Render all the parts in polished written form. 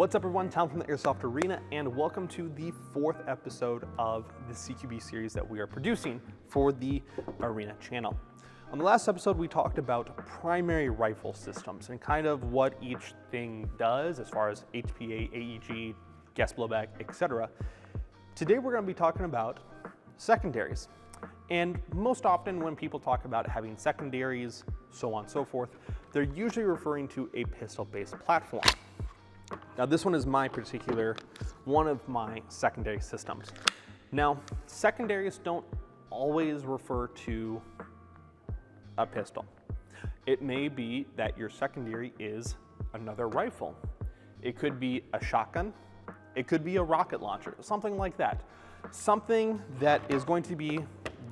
What's up everyone, Tom from the Airsoft Arena, and welcome to the 4th episode of the CQB series that we are producing for the Arena channel. On the last episode, we talked about primary rifle systems and kind of what each thing does as far as HPA, AEG, gas blowback, etc. Today we're going to be talking about secondaries. And most often when people talk about having secondaries, so on and so forth, they're usually referring to a pistol-based platform. Now this one is one of my secondary systems. Now, secondaries don't always refer to a pistol. It may be that your secondary is another rifle. It could be a shotgun. It could be a rocket launcher, something like that. Something that is going to be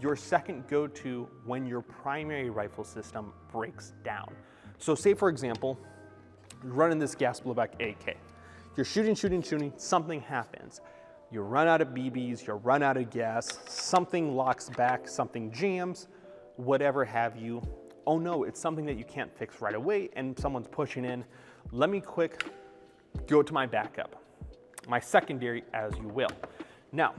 your second go-to when your primary rifle system breaks down. So say for example, you're running this gas blowback AK. You're shooting, something happens. You run out of BBs, you run out of gas, something locks back, something jams, whatever have you. Oh no, it's something that you can't fix right away and someone's pushing in. Let me quick go to my backup, my secondary as you will. Now,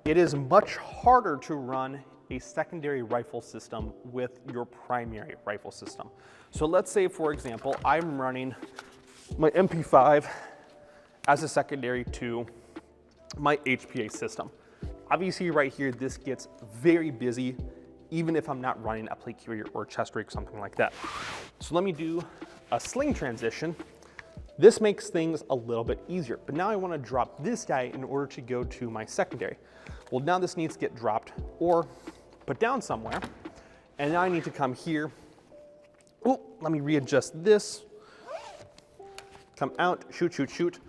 it is much harder to run a secondary rifle system with your primary rifle system. So let's say, for example, I'm running my MP5 as a secondary to my HPA system. Obviously right here, this gets very busy, even if I'm not running a plate carrier or a chest rig, something like that. So let me do a sling transition. This makes things a little bit easier, but now I want to drop this guy in order to go to my secondary. Well, now this needs to get dropped or put down somewhere, and now I need to come here. Oh, let me readjust this. Come out, shoot.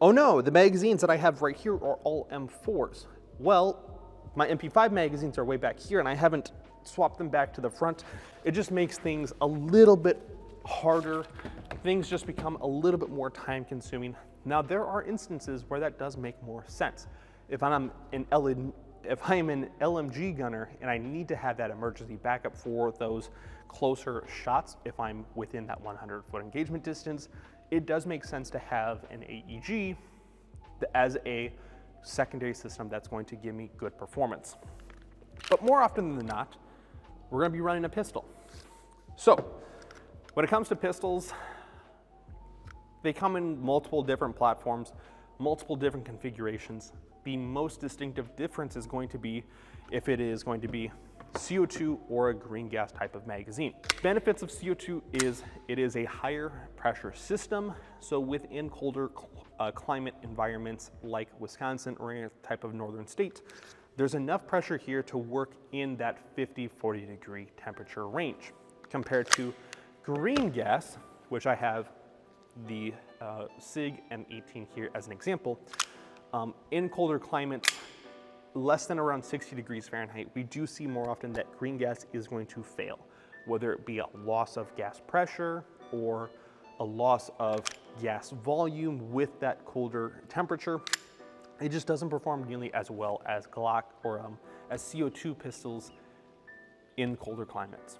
Oh no, the magazines that I have right here are all M4s. Well, my MP5 magazines are way back here and I haven't swapped them back to the front. It just makes things a little bit harder. Things just become a little bit more time consuming. Now there are instances where that does make more sense. If I'm an LMG gunner and I need to have that emergency backup for those closer shots, if I'm within that 100-foot engagement distance, it does make sense to have an AEG as a secondary system that's going to give me good performance. But more often than not, we're going to be running a pistol. So when it comes to pistols, they come in multiple different platforms, multiple different configurations. The most distinctive difference is going to be if it is going to be CO2 or a green gas type of magazine. Benefits of CO2 is it is a higher pressure system. So within colder climate environments like Wisconsin or any type of northern state, there's enough pressure here to work in that 50-40 degree temperature range compared to green gas, which I have the SIG M18 here as an example. In colder climates, less than around 60 degrees Fahrenheit, we do see more often that green gas is going to fail, whether it be a loss of gas pressure or a loss of gas volume with that colder temperature. It just doesn't perform nearly as well as Glock or as CO2 pistols in colder climates.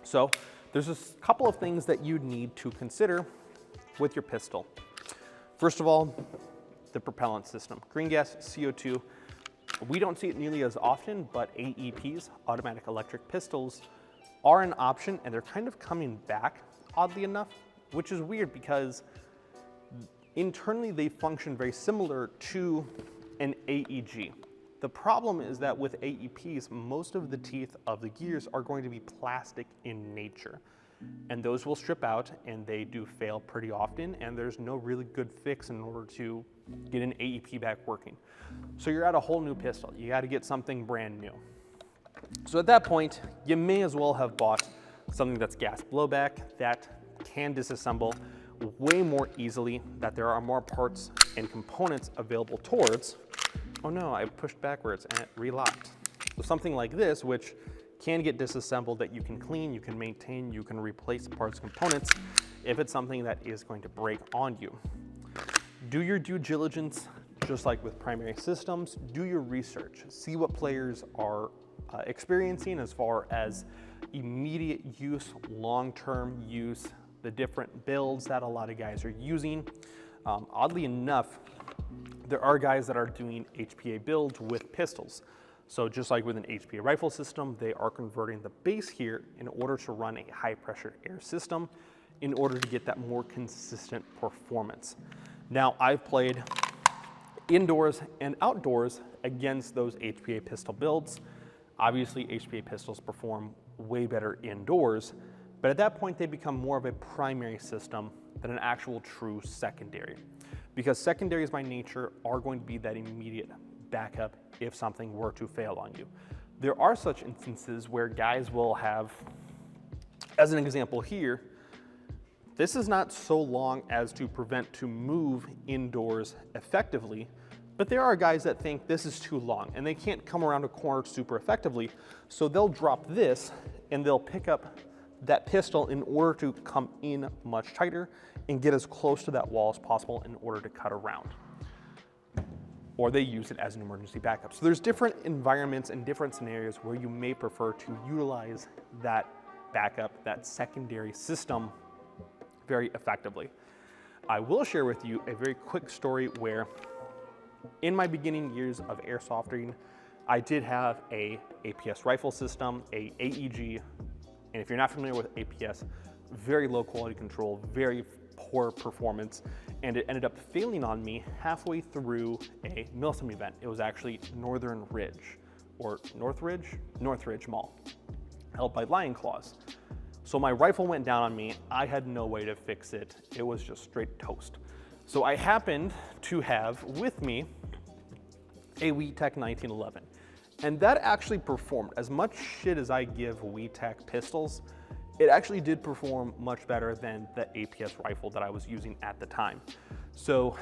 So there's a couple of things that you need to consider with your pistol. First of all, the propellant system. Green gas, CO2, we don't see it nearly as often, but AEPs, automatic electric pistols, are an option and they're kind of coming back, oddly enough, which is weird because internally they function very similar to an AEG. The problem is that with AEPs, most of the teeth of the gears are going to be plastic in nature. And those will strip out and they do fail pretty often, and there's no really good fix in order to get an AEP back working. So you're at a whole new pistol. You got to get something brand new. So at that point, you may as well have bought something that's gas blowback that can disassemble way more easily, that there are more parts and components available towards. Oh no, I pushed backwards and it relocked. So something like this, which can get disassembled, that you can clean, you can maintain, you can replace parts, components, if it's something that is going to break on you. Do your due diligence, just like with primary systems. Do your research. See what players are experiencing as far as immediate use, long-term use, the different builds that a lot of guys are using. Oddly enough, there are guys that are doing HPA builds with pistols. So just like with an HPA rifle system, they are converting the base here in order to run a high pressure air system in order to get that more consistent performance. Now, I've played indoors and outdoors against those HPA pistol builds. Obviously, HPA pistols perform way better indoors, but at that point they become more of a primary system than an actual true secondary. Because secondaries by nature are going to be that immediate backup if something were to fail on you. There are such instances where guys will have, as an example here, this is not so long as to prevent to move indoors effectively, but there are guys that think this is too long and they can't come around a corner super effectively, so they'll drop this and they'll pick up that pistol in order to come in much tighter and get as close to that wall as possible in order to cut around. Or they use it as an emergency backup. So there's different environments and different scenarios where you may prefer to utilize that backup, that secondary system very effectively. I will share with you a very quick story where in my beginning years of airsofting, I did have a APS rifle system, a AEG, and if you're not familiar with APS, very low quality control, very poor performance, and it ended up failing on me halfway through a Milsim event. It was actually Northern Ridge, or Northridge Mall, held by Lion Claws. So my rifle went down on me. I had no way to fix it. It was just straight toast. So I happened to have with me a WeTech 1911. And that actually performed. As much shit as I give WeTech pistols, it actually did perform much better than the APS rifle that I was using at the time. So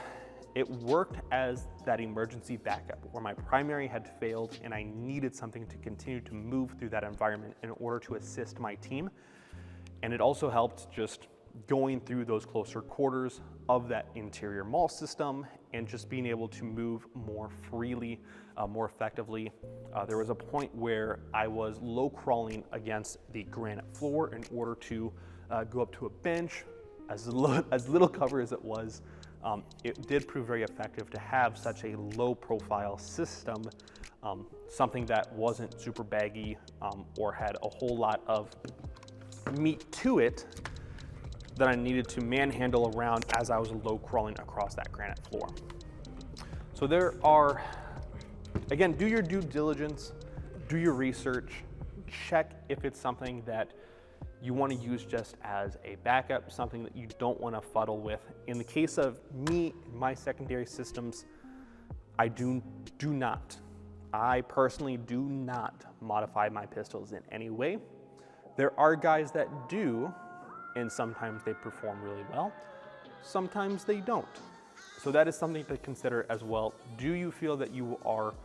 it worked as that emergency backup where my primary had failed and I needed something to continue to move through that environment in order to assist my team. And it also helped just going through those closer quarters of that interior mall system and just being able to move more freely, more effectively. There was a point where I was low crawling against the granite floor in order to go up to a bench. As little cover as it was, it did prove very effective to have such a low profile system, something that wasn't super baggy or had a whole lot of meat to it that I needed to manhandle around as I was low crawling across that granite floor. So there are, again, do your due diligence, do your research, check if it's something that you want to use just as a backup, something that you don't want to fuddle with. In the case of me, my secondary systems, I personally do not modify my pistols in any way. There are guys that do, and sometimes they perform really well, sometimes they don't. So that is something to consider as well. Do you feel that you are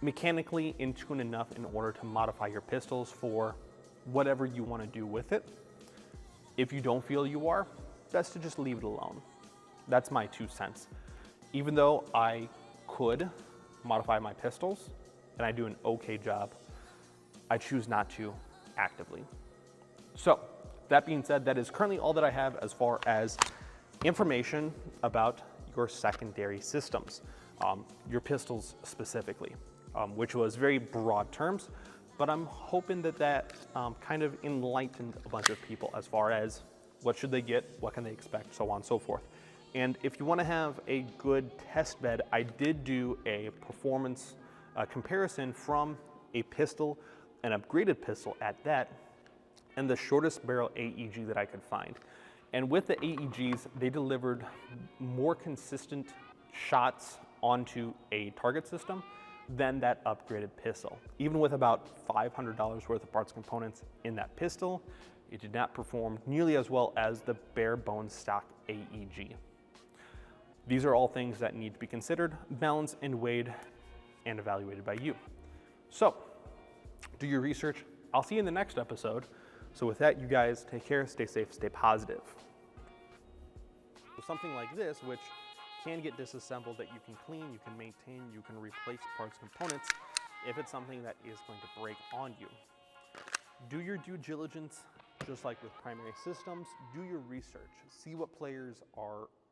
mechanically in tune enough in order to modify your pistols for whatever you want to do with it? If you don't feel you are, best to just leave it alone. That's my 2 cents. Even though I could modify my pistols, and I do an okay job, I choose not to actively. So, that being said, that is currently all that I have as far as information about your secondary systems, your pistols specifically, which was very broad terms, but I'm hoping that kind of enlightened a bunch of people as far as what should they get, what can they expect, so on and so forth. And if you want to have a good test bed, I did do a performance comparison from a pistol, an upgraded pistol at that, and the shortest barrel AEG that I could find. And with the AEGs, they delivered more consistent shots onto a target system than that upgraded pistol. Even with about $500 worth of parts and components in that pistol, it did not perform nearly as well as the bare bones stock AEG. These are all things that need to be considered, balanced and weighed and evaluated by you. So, do your research. I'll see you in the next episode. So with that, you guys take care, stay safe, stay positive. So something like this, which can get disassembled, that you can clean, you can maintain, you can replace parts and components if it's something that is going to break on you. Do your due diligence, Just like with primary systems, do your research. See what players are